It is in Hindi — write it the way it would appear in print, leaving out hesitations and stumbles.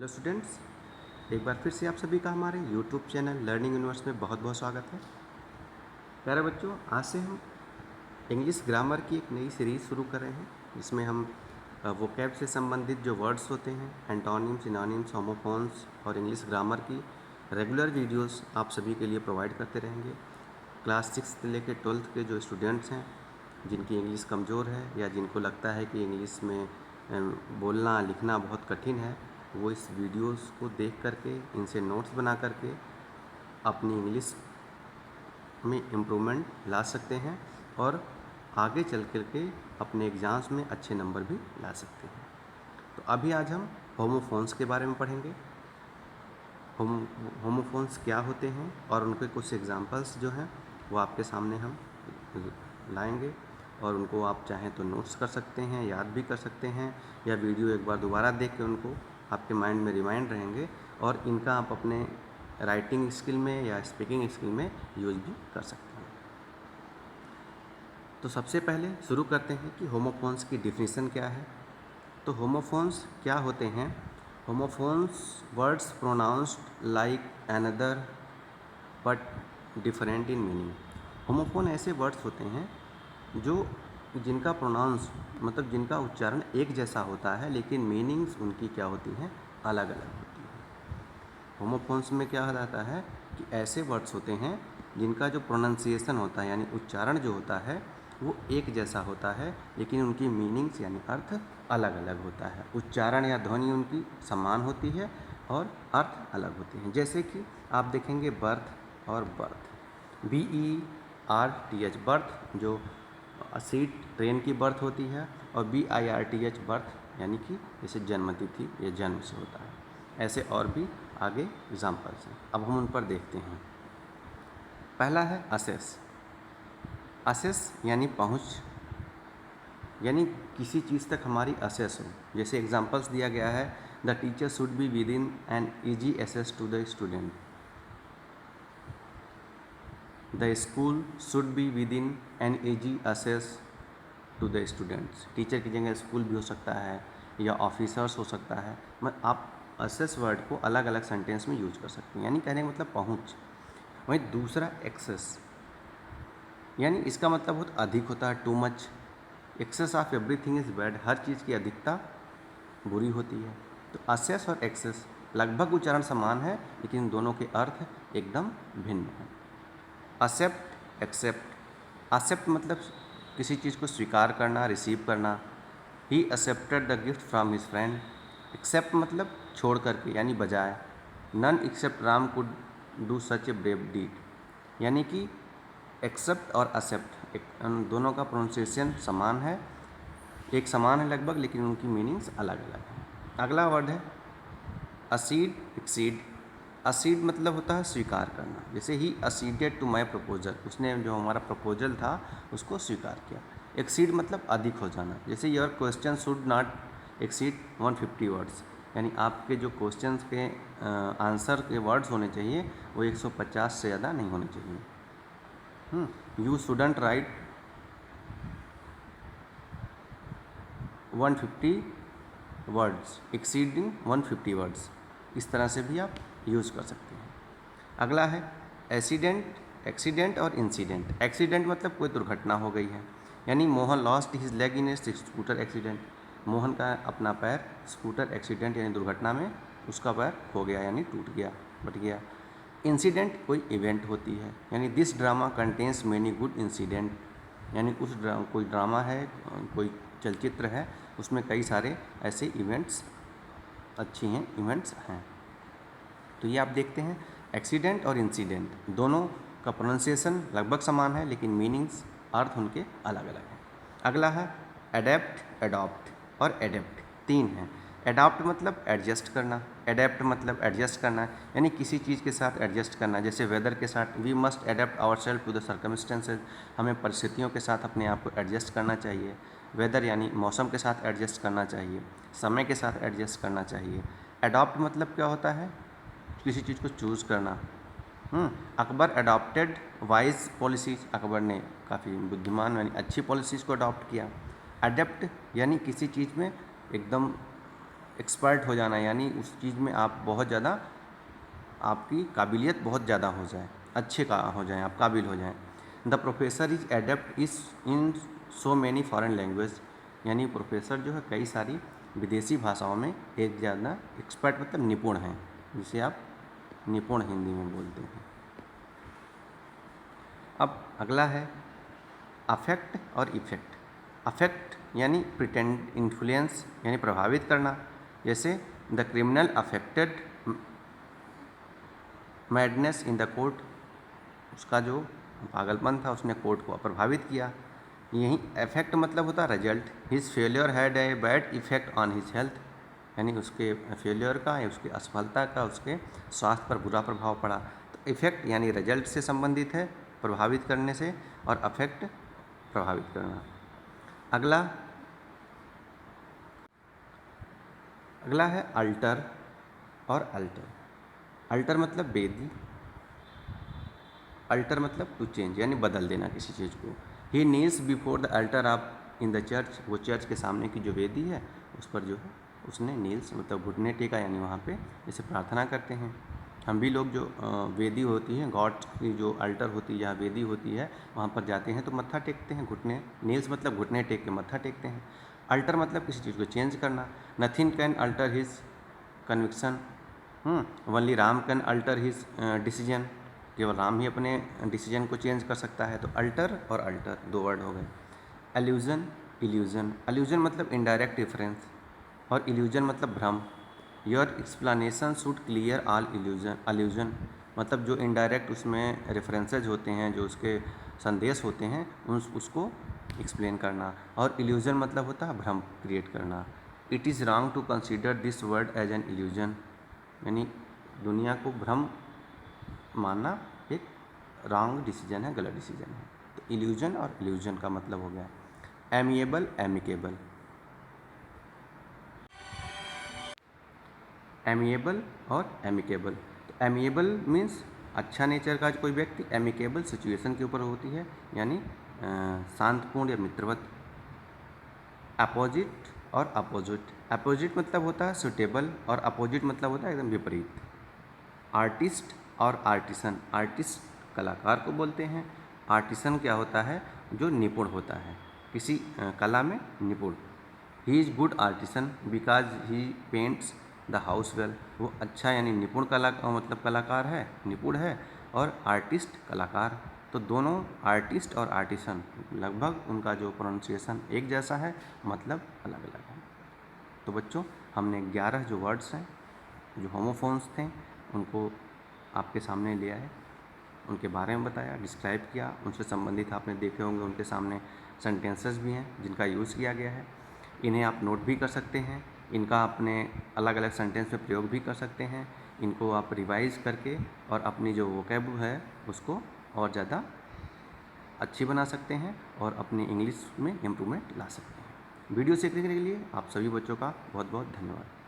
हेलो स्टूडेंट्स, एक बार फिर से आप सभी का हमारे यूट्यूब चैनल लर्निंग यूनिवर्स में बहुत बहुत स्वागत है। प्यारे बच्चों, आज से हम इंग्लिश ग्रामर की एक नई सीरीज़ शुरू कर रहे हैं जिसमें हम वोकैब से संबंधित जो वर्ड्स होते हैं, एंटोनिम्स, सिनोनिम्स, होमोफोन्स और इंग्लिश ग्रामर की रेगुलर वीडियोस आप सभी के लिए प्रोवाइड करते रहेंगे। क्लास 6 से लेकर 12th के जो स्टूडेंट्स हैं जिनकी इंग्लिश कमज़ोर है या जिनको लगता है कि इंग्लिश में बोलना लिखना बहुत कठिन है, वो इस वीडियोस को देख करके इनसे नोट्स बना करके अपनी इंग्लिश में इम्प्रूवमेंट ला सकते हैं और आगे चल कर के अपने एग्ज़ाम्स में अच्छे नंबर भी ला सकते हैं। तो अभी आज हम होमोफोन्स के बारे में पढ़ेंगे। होमोफोन्स क्या होते हैं और उनके कुछ एग्जांपल्स जो हैं वो आपके सामने हम लाएंगे और उनको आप चाहें तो नोट्स कर सकते हैं, याद भी कर सकते हैं, या वीडियो एक बार दोबारा देख के उनको आपके माइंड में रिमाइंड रहेंगे और इनका आप अपने राइटिंग स्किल में या स्पीकिंग स्किल में यूज भी कर सकते हैं। तो सबसे पहले शुरू करते हैं कि होमोफोन्स की डिफिनीशन क्या है। तो होमोफोन्स क्या होते हैं? Homophones words pronounced like another but different in meaning. Homophone ऐसे वर्ड्स होते हैं जो जिनका प्रोनाउंस मतलब जिनका उच्चारण एक जैसा होता है लेकिन मीनिंग्स उनकी क्या होती हैं, अलग अलग होती हैं। होमोफोन्स में क्या जाता है कि ऐसे वर्ड्स होते हैं जिनका जो प्रोनाउंसिएशन होता है यानी उच्चारण जो होता है वो एक जैसा होता है लेकिन उनकी मीनिंग्स यानी अर्थ अलग अलग होता है। उच्चारण या ध्वनि उनकी समान होती है और अर्थ अलग होते हैं। जैसे कि आप देखेंगे बर्थ और बर्थ, BERTH बर्थ जो सीट ट्रेन की बर्थ होती है, और BIRTH बर्थ यानी कि जैसे जन्मतिथि या जन्म से होता है। ऐसे और भी आगे एग्जाम्पल्स हैं, अब हम उन पर देखते हैं। पहला है असेस। असेस यानी पहुँच, यानी किसी चीज़ तक हमारी असेस हो। जैसे एग्जाम्पल्स दिया गया है, the teacher should be within an easy access to the student, the school should be within an easy access to the students. Teacher की जगह स्कूल भी हो सकता है या ऑफिसर्स हो सकता है। आप असेस वर्ड को अलग अलग सेंटेंस में यूज कर सकते हैं, यानी कहने का मतलब पहुँच। वहीं दूसरा एक्सेस, यानी इसका मतलब बहुत अधिक होता है, too much. Excess of everything is bad, हर चीज़ की अधिकता बुरी होती है। तो असेस और एक्सेस लगभग उच्चारण समान है लेकिन दोनों के अर्थ एकदम भिन्न हैं। एक्सेप्ट, एक्सेप्ट मतलब किसी चीज़ को स्वीकार करना, रिसीव करना। He accepted the gift from his friend. Except मतलब छोड़ करके यानी बजाय। None except Ram could do such a brave deed, यानी कि एक्सेप्ट और एक्सेप्ट दोनों का प्रोनाउंसिएशन समान है, एक समान है लगभग, लेकिन उनकी मीनिंग्स अलग अलग हैं। अगला वर्ड है असीड, एक्सीड। असीड मतलब होता है स्वीकार करना। जैसे ही असीडेड टू माई प्रपोजल, उसने जो हमारा प्रपोजल था उसको स्वीकार किया। एक्सीड मतलब अधिक हो जाना। जैसे your question should not exceed 150 words, यानी आपके जो क्वेश्चंस के आंसर के वर्ड्स होने चाहिए वो 150 से ज़्यादा नहीं होने चाहिए। You shouldn't right 150 words, exceeding 150 words, इस तरह से भी आप यूज़ कर सकते हैं। अगला है एक्सीडेंट, एक्सीडेंट और इंसिडेंट। एक्सीडेंट मतलब कोई दुर्घटना हो गई है, यानी Mohan lost his leg in A scooter accident. Mohan का अपना पैर स्कूटर एक्सीडेंट यानी दुर्घटना में उसका पैर खो गया यानी टूट गया, बट गया। इंसिडेंट कोई इवेंट होती है, यानी this drama contains many good incident, यानी कोई ड्रामा है, कोई चलचित्र है, उसमें कई सारे ऐसे इवेंट्स अच्छी हैं, इवेंट्स हैं। तो ये आप देखते हैं एक्सीडेंट और इंसिडेंट दोनों का प्रोनाउंसिएशन लगभग समान है लेकिन मीनिंग्स, अर्थ उनके अलग अलग हैं। अगला है एडेप्ट, एडॉप्ट और एडेप्ट, तीन हैं। एडॉप्ट मतलब एडजस्ट करना, एडेप्ट मतलब एडजस्ट करना, यानी किसी चीज़ के साथ एडजस्ट करना। जैसे वेदर के साथ, we must adapt our self to the circumstances, हमें परिस्थितियों के साथ अपने आप को एडजस्ट करना चाहिए। वेदर यानी मौसम के साथ एडजस्ट करना चाहिए, समय के साथ एडजस्ट करना चाहिए। एडॉप्ट मतलब क्या होता है, किसी चीज़ को चूज़ करना। Akbar adopted wise policies, Akbar ने काफ़ी बुद्धिमान यानी अच्छी पॉलिसीज़ को अडॉप्ट किया। अडेप्ट यानी किसी चीज़ में एकदम एक्सपर्ट हो जाना, यानी उस चीज़ में आप बहुत ज़्यादा, आपकी काबिलियत बहुत ज़्यादा हो जाए, अच्छे का हो जाए, आप काबिल हो जाएं। द प्रोफेसर इज एडेप्ट इस इन सो मैनी फॉरेन लैंग्वेज, यानी प्रोफेसर जो है कई सारी विदेशी भाषाओं में एक ज़्यादा एक्सपर्ट मतलब निपुण हैं, जिसे आप निपुण हिंदी में बोलते हैं। अब अगला है अफेक्ट और इफेक्ट। अफेक्ट यानी प्रिटेंड, इन्फ्लुएंस यानी प्रभावित करना, जैसे the criminal affected madness in the court, उसका जो पागलपन था उसने कोर्ट को प्रभावित किया। यही इफेक्ट मतलब होता है result. His failure had a bad effect on his health, यानी उसके फेलियर का या उसकी असफलता का उसके स्वास्थ्य पर बुरा प्रभाव पड़ा। तो इफेक्ट यानी रिजल्ट से संबंधित है, प्रभावित करने से, और अफेक्ट प्रभावित करना। अगला है अल्टर और अल्टर। अल्टर मतलब बेदी, अल्टर मतलब टू चेंज यानी बदल देना किसी चीज़ को। He kneels before the altar of in the church, वो चर्च के सामने की जो वेदी है उस पर जो है उसने नील्स मतलब घुटने टेका, यानी वहाँ पे जैसे प्रार्थना करते हैं हम भी लोग, जो वेदी होती है गॉड की, जो अल्टर होती है, जहाँ वेदी होती है वहाँ पर जाते हैं तो मत्था टेकते हैं, घुटने, नील्स मतलब घुटने टेक के मत्था टेकते हैं। अल्टर मतलब किसी चीज़ को चेंज करना। Nothing can alter his conviction, only Ram can alter his decision, केवल राम ही अपने डिसीजन को चेंज कर सकता है। तो अल्टर और अल्टर दो वर्ड हो गए। एल्यूजन, इल्यूजन। एल्यूजन मतलब इनडायरेक्ट रेफरेंस और इल्यूजन मतलब भ्रम। Your explanation should clear all illusion. Allusion मतलब जो इनडायरेक्ट उसमें रेफरेंसेज होते हैं, जो उसके संदेश होते हैं, उसको एक्सप्लेन करना। और इल्यूजन मतलब होता है भ्रम क्रिएट करना। It is wrong to consider this word as an illusion, यानी दुनिया को भ्रम मानना एक रॉन्ग डिसीजन है, गलत डिसीजन है। तो इल्यूजन और इल्यूजन का मतलब हो गया एमिएबल, एमिकेबल। एमिएबल और एमिकेबल। तो एमिएबल मीन्स अच्छा नेचर का कोई व्यक्ति, एमिकेबल सिचुएशन के ऊपर होती है, यानी शांतपूर्ण या मित्रवत। अपोजिट और अपोजिट। अपोजिट मतलब होता है सुटेबल और अपोजिट मतलब होता है एकदम विपरीत। आर्टिस्ट और आर्टिसन। आर्टिस्ट कलाकार को बोलते हैं, आर्टिसन क्या होता है, जो निपुण होता है, किसी कला में निपुण। He is good artisan because he paints the house well, वो अच्छा यानी निपुण मतलब कलाकार है, निपुण है, और आर्टिस्ट कलाकार। तो दोनों आर्टिस्ट और आर्टिसन लगभग उनका जो प्रोनाउंसिएशन एक जैसा है, मतलब अलग अलग है। तो बच्चों हमने 11 जो वर्ड्स हैं जो होमोफोन्स थे उनको आपके सामने ले आए, उनके बारे में बताया, डिस्क्राइब किया, उनसे संबंधित आपने देखे होंगे उनके सामने सेंटेंसेस भी हैं जिनका यूज़ किया गया है। इन्हें आप नोट भी कर सकते हैं, इनका अपने अलग अलग सेंटेंस में प्रयोग भी कर सकते हैं। इनको आप रिवाइज करके और अपनी जो वोकैब है उसको और ज़्यादा अच्छी बना सकते हैं और अपनी इंग्लिश में इम्प्रूवमेंट ला सकते हैं। वीडियो सीखने के लिए आप सभी बच्चों का बहुत बहुत धन्यवाद।